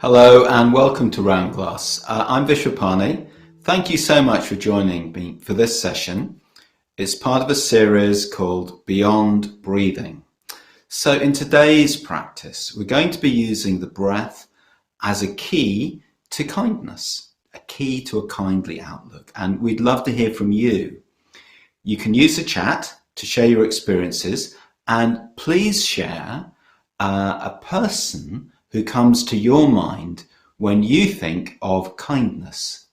Hello and welcome to Round Glass. I'm Vishvapani. Thank you so much for joining me for this session. It's part of a series called Beyond Breathing. So in today's practice, we're going to be using the breath as a key to kindness, a key to a kindly outlook. And we'd love to hear from you. You can use the chat to share your experiences, and please share a person who comes to your mind when you think of kindness.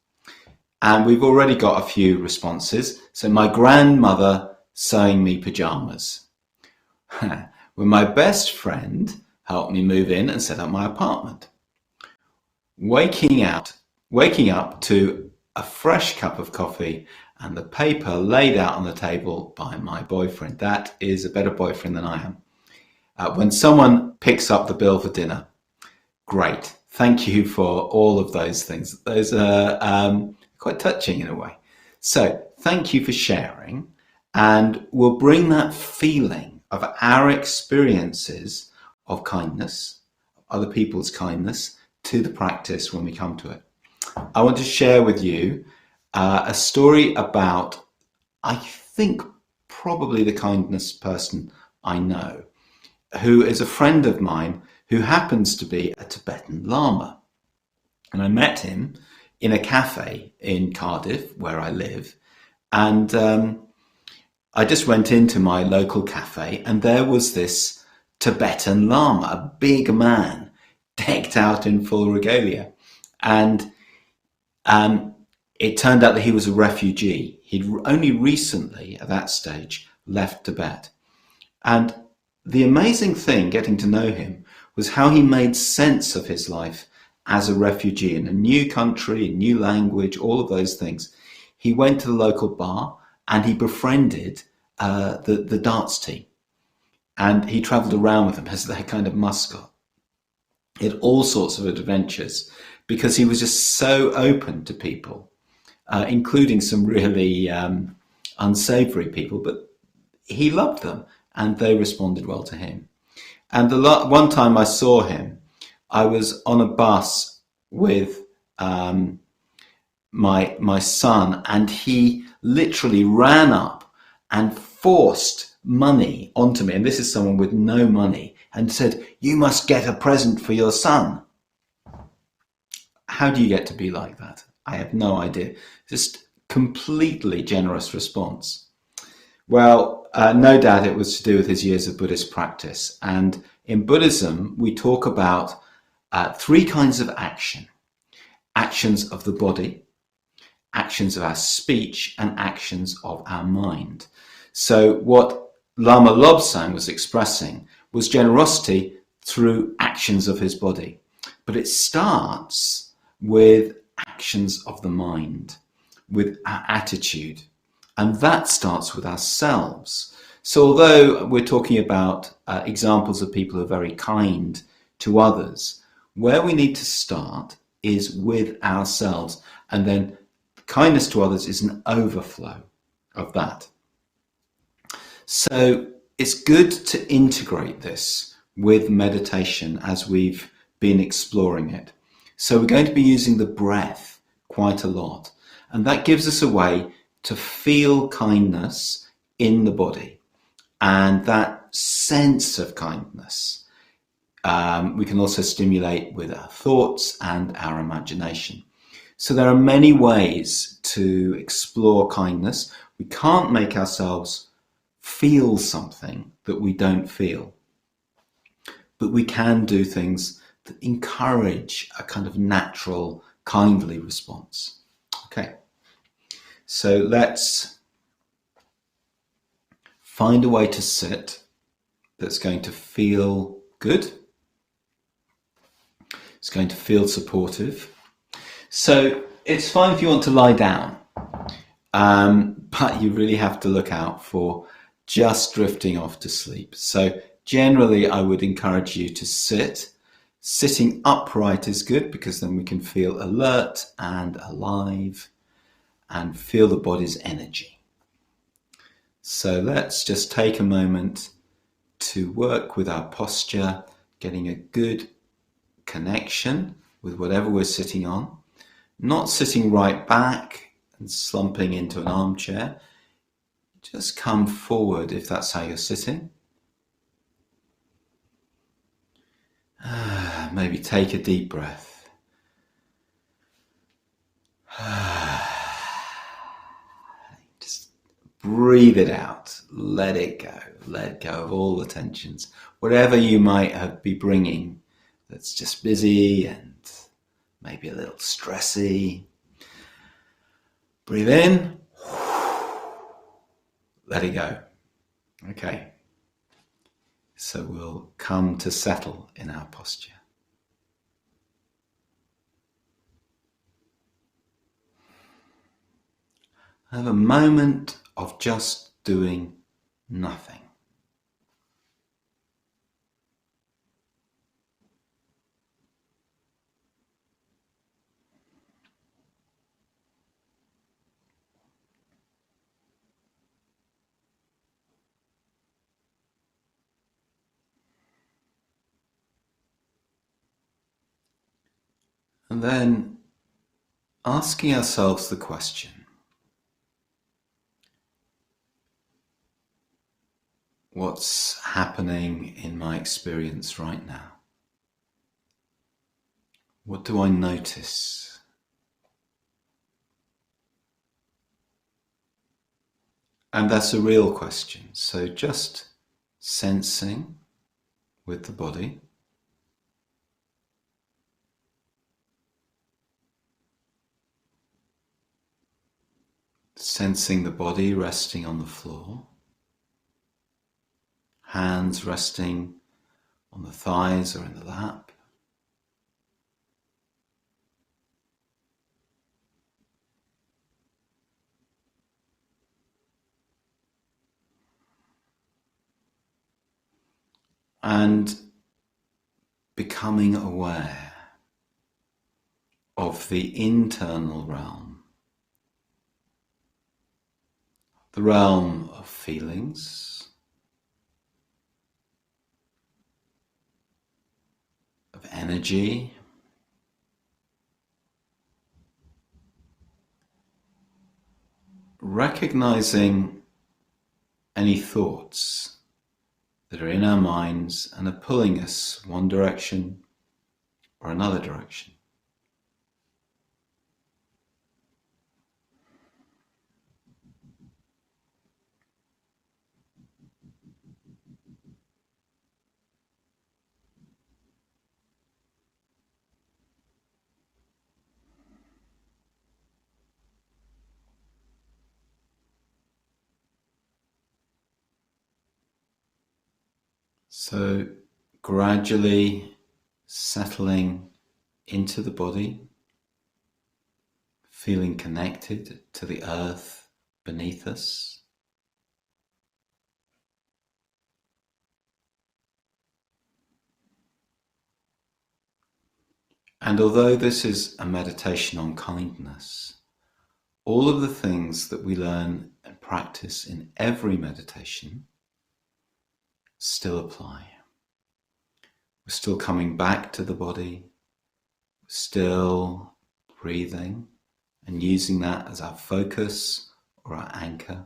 And we've already got a few responses. So my grandmother sewing me pajamas. When my best friend helped me move in and set up my apartment. Waking up to a fresh cup of coffee and the paper laid out on the table by my boyfriend. That is a better boyfriend than I am. When someone picks up the bill for dinner. Great. Thank you for all of those things. Those are quite touching in a way. So thank you for sharing, and we'll bring that feeling of our experiences of kindness, other people's kindness, to the practice when we come to it. I want to share with you a story about, I think, probably the kindest person I know, who is a friend of mine who happens to be a Tibetan Lama. And I met him in a cafe in Cardiff, where I live. And I just went into my local cafe and there was this Tibetan Lama, a big man, decked out in full regalia. And um, it turned out that he was a refugee. He'd only recently, at that stage, left Tibet. And the amazing thing, getting to know him, was how he made sense of his life as a refugee in a new country, a new language, all of those things. He went to the local bar and he befriended the darts team. And he travelled around with them as their kind of mascot. He had all sorts of adventures because he was just so open to people, including some really unsavory people, but he loved them and they responded well to him. And one time I saw him, I was on a bus with my son, and he literally ran up and forced money onto me. And this is someone with no money, and said, "You must get a present for your son." How do you get to be like that? I have no idea. Just completely generous response. Well, no doubt it was to do with his years of Buddhist practice. And in Buddhism, we talk about three kinds of action: actions of the body, actions of our speech, and actions of our mind. So what Lama Lobsang was expressing was generosity through actions of his body. But it starts with actions of the mind, with our attitude. And that starts with ourselves. So although we're talking about examples of people who are very kind to others, where we need to start is with ourselves. And then kindness to others is an overflow of that. So it's good to integrate this with meditation as we've been exploring it. So we're going to be using the breath quite a lot. And that gives us a way to feel kindness in the body. And that sense of kindness, we can also stimulate with our thoughts and our imagination. So there are many ways to explore kindness. We can't make ourselves feel something that we don't feel, but we can do things that encourage a kind of natural, kindly response. Okay, so let's find a way to sit that's going to feel good. It's going to feel supportive. So it's fine if you want to lie down, but you really have to look out for just drifting off to sleep. So generally, I would encourage you to sit. Sitting upright is good because then we can feel alert and alive and feel the body's energy. So let's just take a moment to work with our posture, getting a good connection with whatever we're sitting on. Not sitting right back and slumping into an armchair. Just come forward if that's how you're sitting. Maybe take a deep breath. Just breathe it out. Let it go. Let go of all the tensions. Whatever you might be bringing that's just busy and maybe a little stressy. Breathe in. Let it go. Okay. So we'll come to settle in our posture. Have a moment of just doing nothing. And then asking ourselves the question, what's happening in my experience right now? What do I notice? And that's a real question. So just sensing with the body. Sensing the body resting on the floor. Hands resting on the thighs or in the lap. And becoming aware of the internal realm, the realm of feelings, of energy, recognizing any thoughts that are in our minds and are pulling us one direction or another direction. So gradually settling into the body, feeling connected to the earth beneath us. And although this is a meditation on kindness, all of the things that we learn and practice in every meditation still apply. We're still coming back to the body, we're still breathing and using that as our focus or our anchor.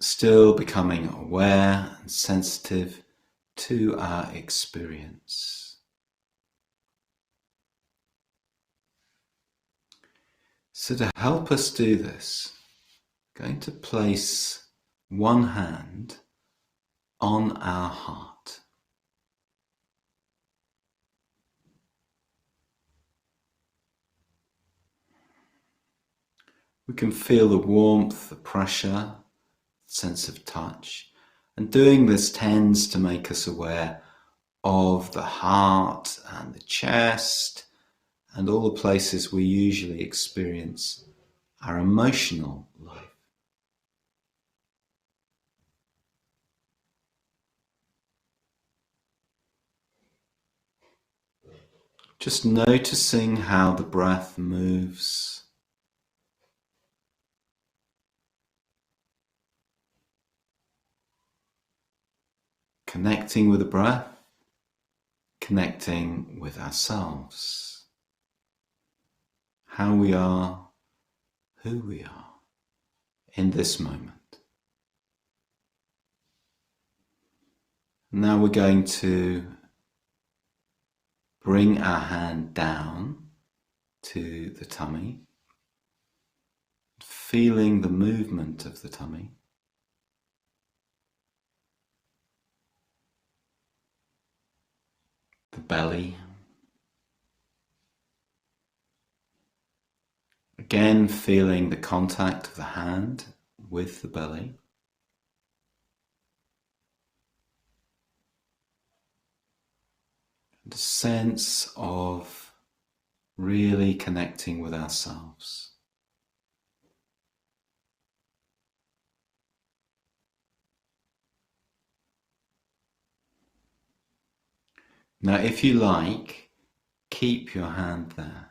Still becoming aware and sensitive to our experience. So to help us do this, I'm going to place one hand on our heart. We can feel the warmth, the pressure, sense of touch, and doing this tends to make us aware of the heart and the chest and all the places we usually experience our emotional life. Just noticing how the breath moves. Connecting with the breath, connecting with ourselves. How we are, who we are in this moment. Now we're going to bring our hand down to the tummy, feeling the movement of the tummy. The belly. Again, feeling the contact of the hand with the belly. And a sense of really connecting with ourselves. Now, if you like, keep your hand there.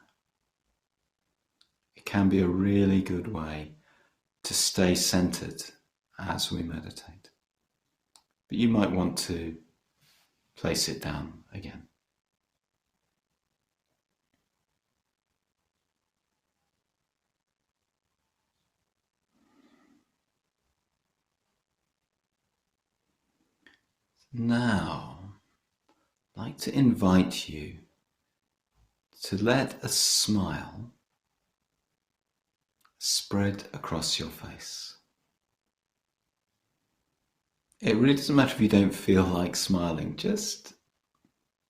It can be a really good way to stay centered as we meditate. But you might want to place it down again. Now, I'd like to invite you to let a smile spread across your face. It really doesn't matter if you don't feel like smiling, just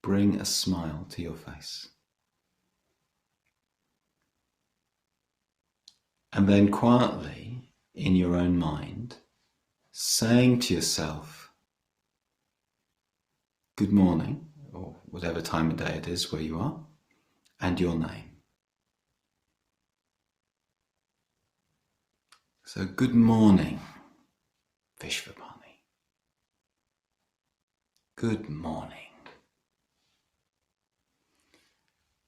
bring a smile to your face. And then quietly, in your own mind, saying to yourself, good morning, or whatever time of day it is where you are, and your name. So, good morning, Vishvapani. Good morning.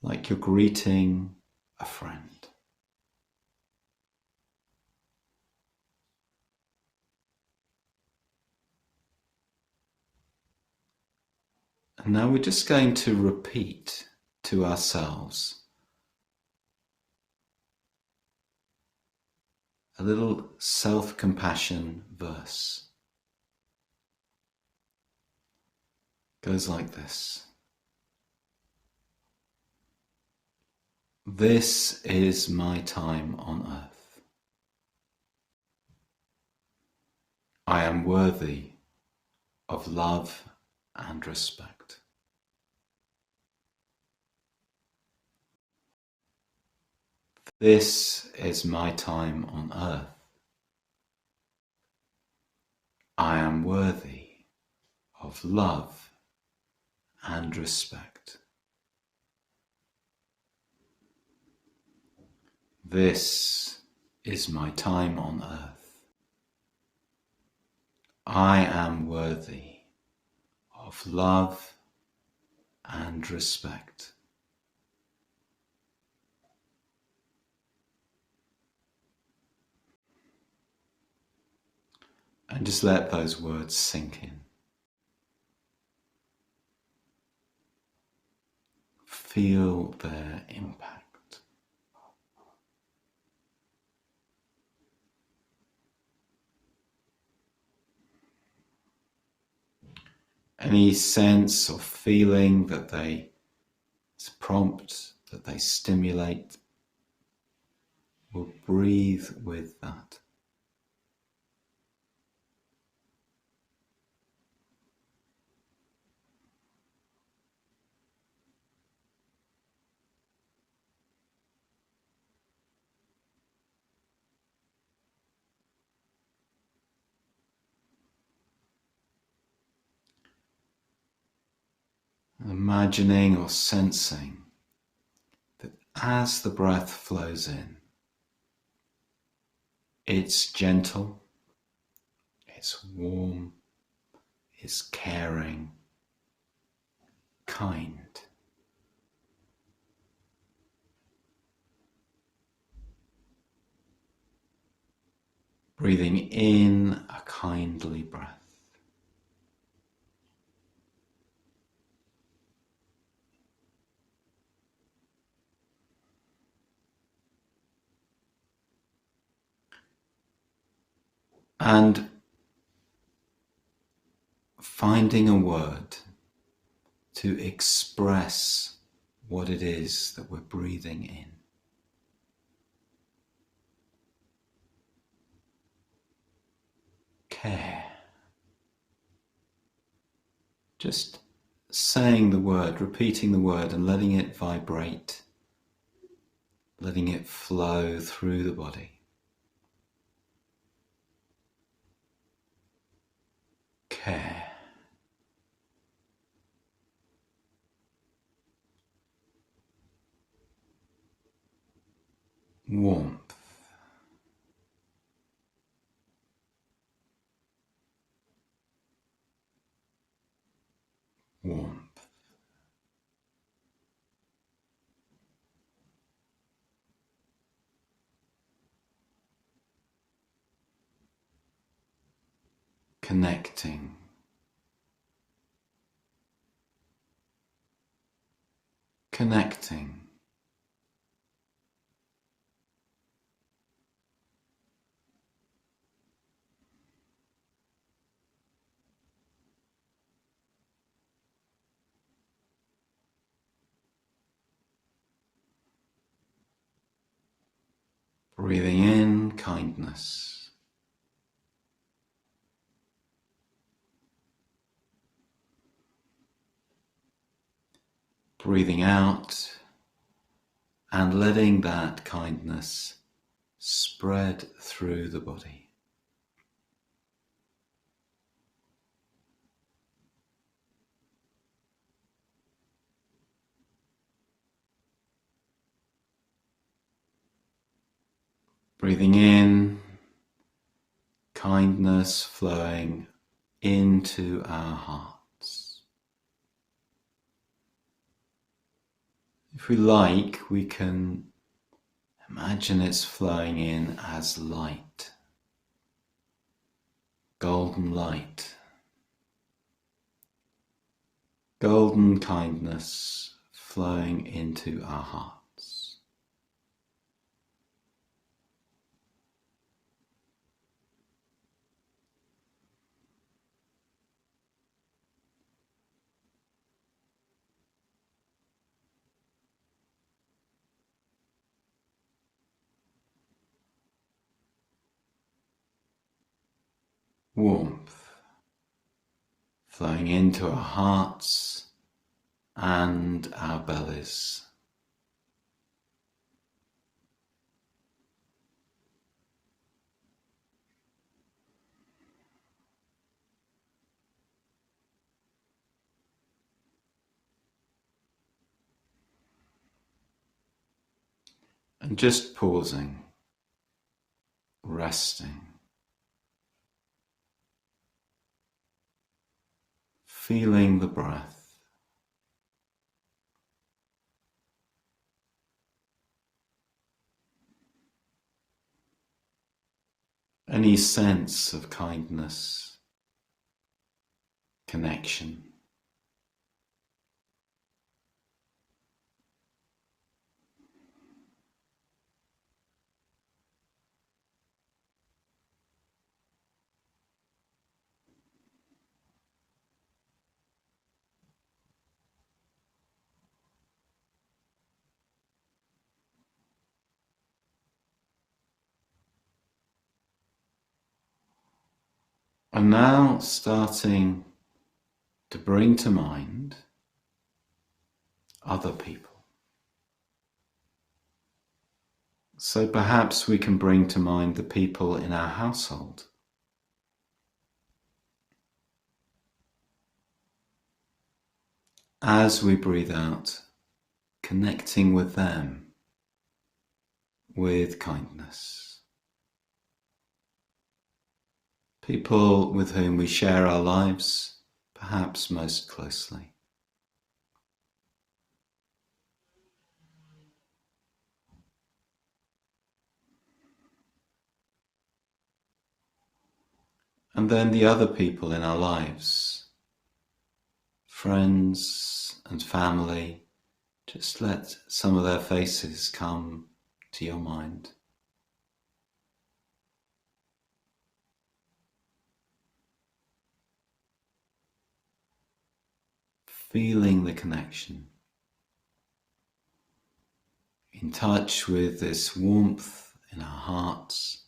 Like you're greeting a friend. And now we're just going to repeat to ourselves a little self-compassion verse. It goes like this. This is my time on earth. I am worthy of love and respect. This is my time on earth. I am worthy of love and respect. This is my time on earth. I am worthy of love and respect. And just let those words sink in. Feel their impact. Any sense or feeling that they prompt, that they stimulate, will breathe with that. Imagining or sensing that as the breath flows in, it's gentle, it's warm, it's caring, kind. Breathing in a kindly breath. And finding a word to express what it is that we're breathing in. Care. Just saying the word, repeating the word and letting it vibrate, letting it flow through the body. Care. Warmth. Warmth. Connecting. Connecting. Breathing in kindness. Breathing out and letting that kindness spread through the body. Breathing in, kindness flowing into our hearts. If we like, we can imagine it's flowing in as light, golden light, golden kindness flowing into our hearts. Warmth flowing into our hearts and our bellies. And just pausing, resting, feeling the breath. Any sense of kindness, connection. And now starting to bring to mind other people. So perhaps we can bring to mind the people in our household. As we breathe out, connecting with them with kindness. People with whom we share our lives, perhaps most closely. And then the other people in our lives, friends and family, just let some of their faces come to your mind. Feeling the connection, in touch with this warmth in our hearts,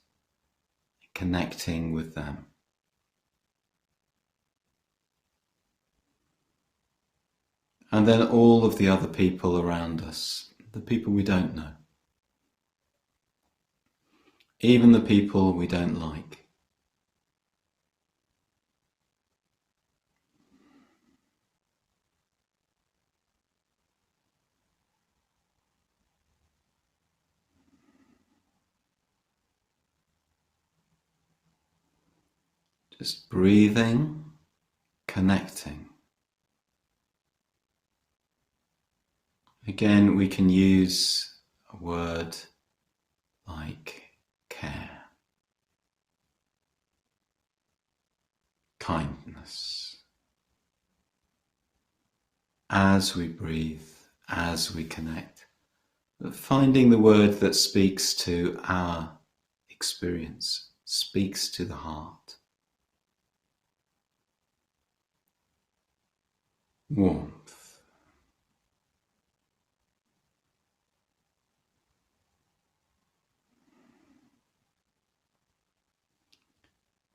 connecting with them. And then all of the other people around us, the people we don't know, even the people we don't like. Just breathing, connecting. Again, we can use a word like care, kindness. As we breathe, as we connect, finding the word that speaks to our experience, speaks to the heart. Warmth.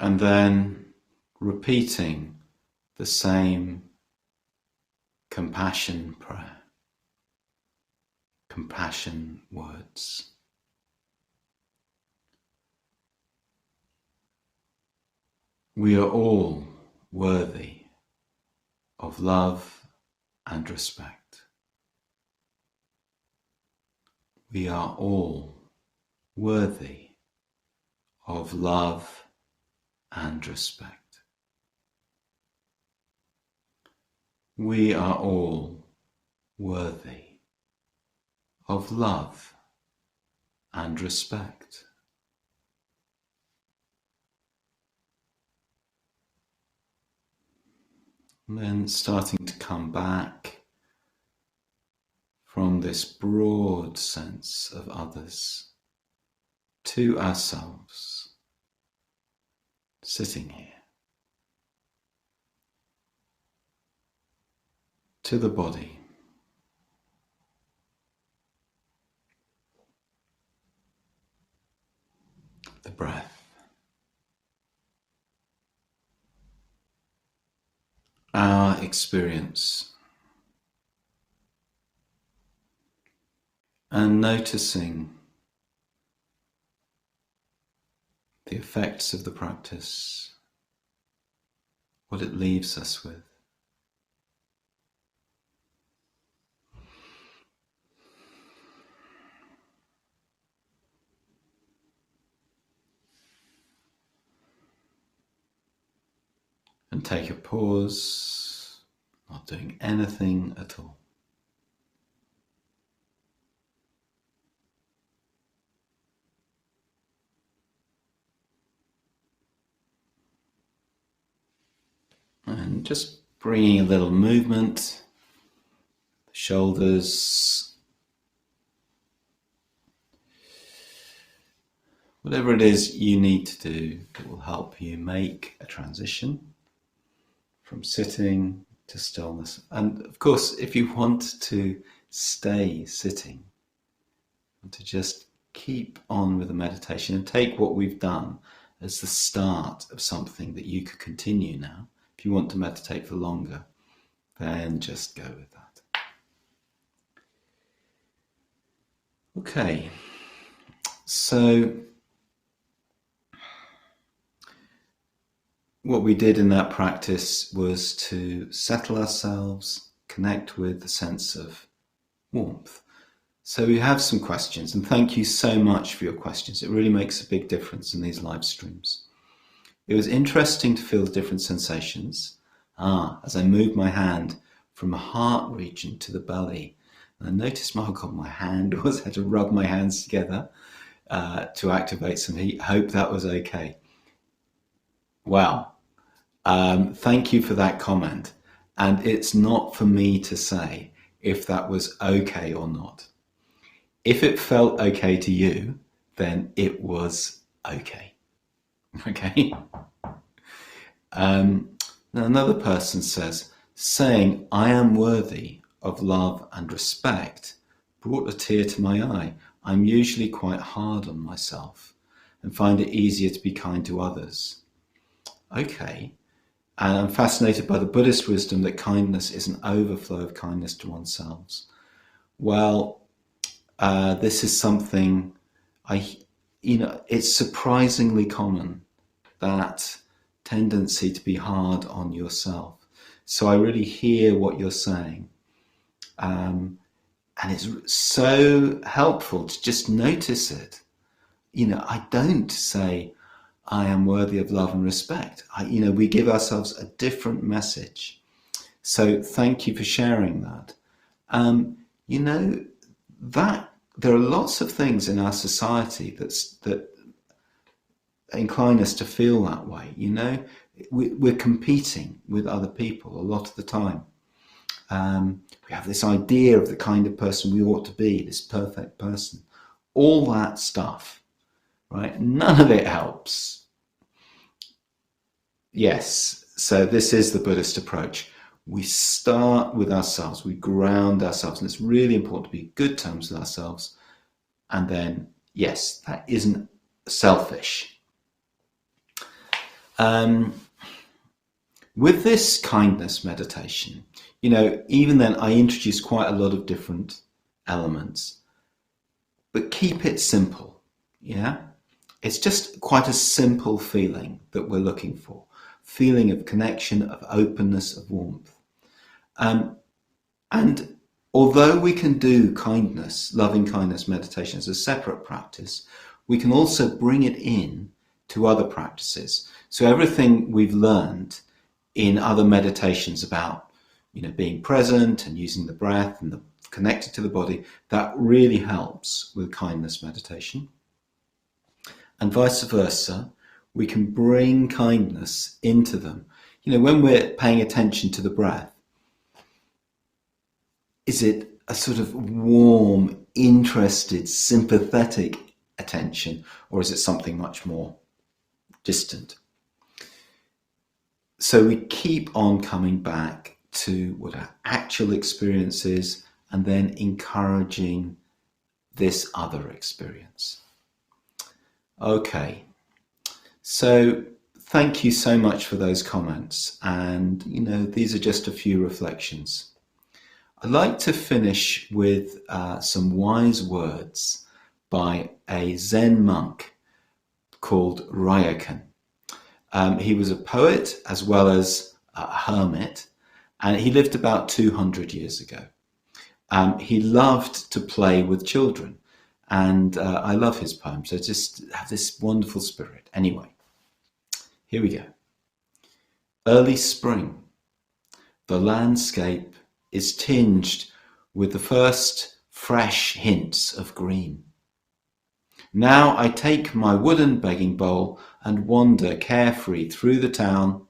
And then repeating the same compassion prayer, compassion words. We are all worthy of love and respect. We are all worthy of love and respect. We are all worthy of love and respect. And then starting to come back from this broad sense of others to ourselves, sitting here, to the body, the breath, our experience, and noticing the effects of the practice, what it leaves us with. And take a pause, not doing anything at all. And just bringing a little movement, the shoulders, whatever it is you need to do that will help you make a transition from sitting to stillness. And of course, if you want to stay sitting, to just keep on with the meditation and take what we've done as the start of something that you could continue now. If you want to meditate for longer, then just go with that. Okay, so what we did in that practice was to settle ourselves, connect with the sense of warmth. So we have some questions, and thank you so much for your questions. It really makes a big difference in these live streams. It was interesting to feel the different sensations as I moved my hand from the heart region to the belly. And I noticed, oh God, my hand was, had to rub my hands together to activate some heat. Hope that was okay. Wow. Thank you for that comment. And it's not for me to say if that was okay or not. If it felt okay to you, then it was okay. Okay? Now another person says, saying I am worthy of love and respect brought a tear to my eye. I'm usually quite hard on myself and find it easier to be kind to others. Okay. And I'm fascinated by the Buddhist wisdom that kindness is an overflow of kindness to oneself. Well, this is something it's surprisingly common, that tendency to be hard on yourself. So I really hear what you're saying. And it's so helpful to just notice it. I don't say I am worthy of love and respect. We give ourselves a different message. So thank you for sharing that. That there are lots of things in our society that incline us to feel that way. We're competing with other people a lot of the time. We have this idea of the kind of person we ought to be, this perfect person. All that stuff, right? None of it helps. Yes, so this is the Buddhist approach. We start with ourselves, we ground ourselves, and it's really important to be in good terms with ourselves. And then, yes, that isn't selfish. With this kindness meditation, even then I introduce quite a lot of different elements, but keep it simple. Yeah. It's just quite a simple feeling that we're looking for. Feeling of connection, of openness, of warmth. And although we can do kindness, loving kindness meditation as a separate practice, we can also bring it in to other practices. So everything we've learned in other meditations about, being present and using the breath and connected to the body, that really helps with kindness meditation. And vice versa, we can bring kindness into them. When we're paying attention to the breath, is it a sort of warm, interested, sympathetic attention, or is it something much more distant? So we keep on coming back to what our actual experience is, and then encouraging this other experience. Okay, so thank you so much for those comments, and these are just a few reflections. I'd like to finish with some wise words by a Zen monk called Ryokan. He was a poet as well as a hermit, and he lived about 200 years ago. He loved to play with children, and I love his poems. They just have this wonderful spirit. Anyway, here we go. Early spring. The landscape is tinged with the first fresh hints of green. Now I take my wooden begging bowl and wander carefree through the town,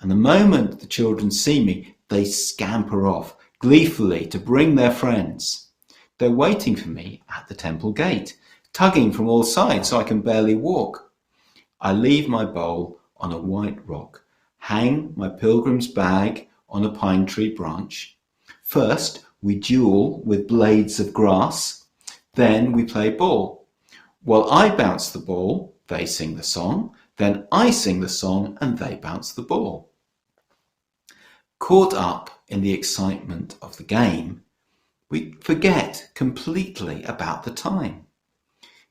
and the moment the children see me, they scamper off gleefully to bring their friends. They're waiting for me at the temple gate, tugging from all sides so I can barely walk. I leave my bowl on a white rock, hang my pilgrim's bag on a pine tree branch. First, we duel with blades of grass. Then we play ball. While I bounce the ball, they sing the song. Then I sing the song and they bounce the ball. Caught up in the excitement of the game, we forget completely about the time.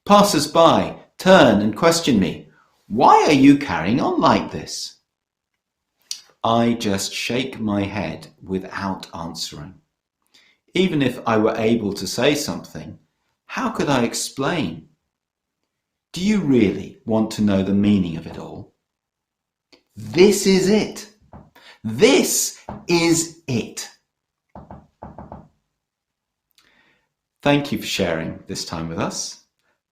Passers-by turn and question me, "Why are you carrying on like this?" I just shake my head without answering. Even if I were able to say something, how could I explain? Do you really want to know the meaning of it all? This is it. This is it. Thank you for sharing this time with us.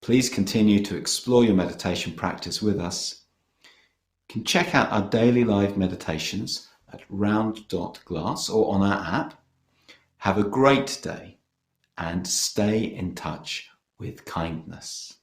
Please continue to explore your meditation practice with us. You can check out our daily live meditations at round.glass or on our app. Have a great day and stay in touch with kindness.